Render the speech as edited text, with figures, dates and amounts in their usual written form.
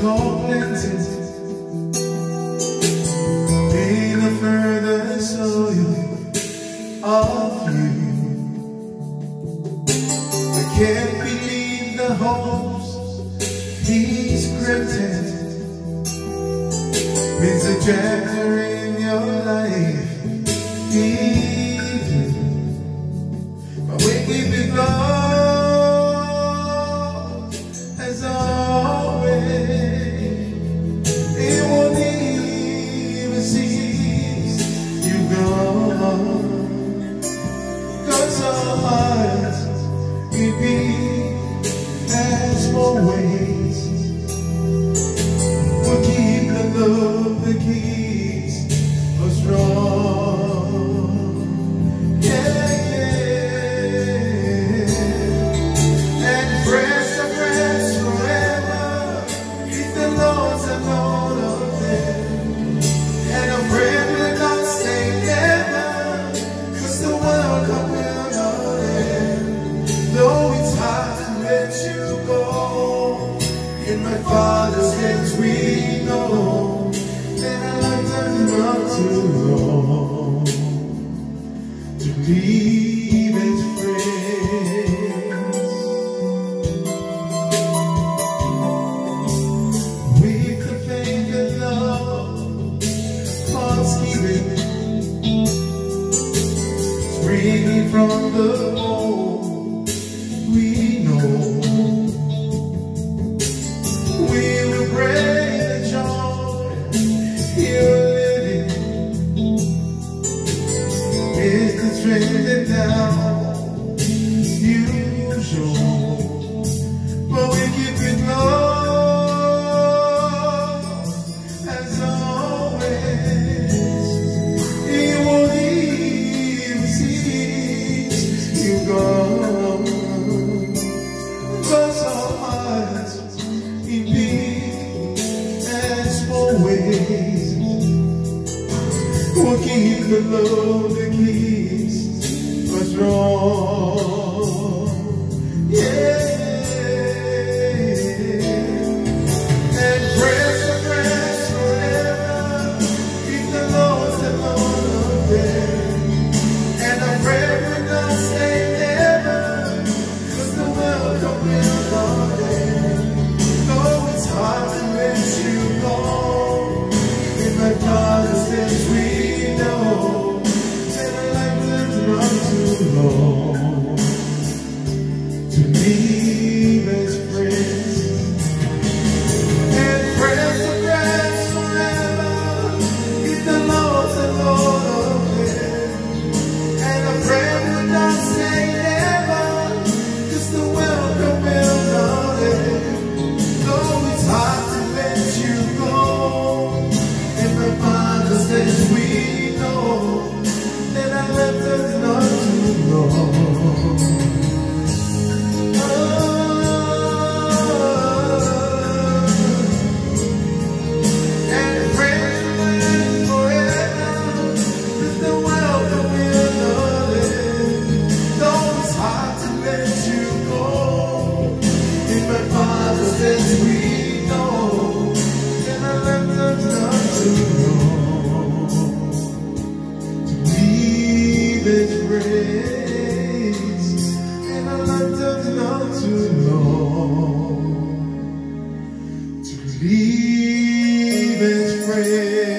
tormented in the further soil of you. I can't believe the hopes he's granted. Means a chapter in your life, even. But we keep it going as always. It won't even cease. You gone, 'cause our hearts can beat as more ways. We'll keep the love that keeps us strong. Yeah, yeah. And friends are friends forever if the Lord's a Lord of them. And a friend will not stay never, 'cause the world will not end. Though it's hard to let you go, in my Father's hands we know that I learned not too long to leave as friends. With the faith and love, hearts keeping, springing from the womb, we know. We will break the joy you're living. It's the strength that now you show. But we keep it close as always. It won't even cease. You gone, 'cause our hearts in big and small ways. We'll keep the love that keeps us strong. Yeah. And friends are friends forever if the Lord's the Lord of them. And a friend will not stay never, 'cause the world will not end. Though it's hard to let you go, in my Father's hands we know that our lifetime's not too long to leave as friends. And friends are friends forever if the Lord's the Lord of them. And a friend will not stay never, 'cause the welcome will not end. Though it's hard to let you go, in my Father's hands we know that our left us not too long. And friends forever if the welcome will not end. Though it's hard to let you go, in my Father's hands we know that our left us not too long to leave as friends. And our left us not too long to leave as friends.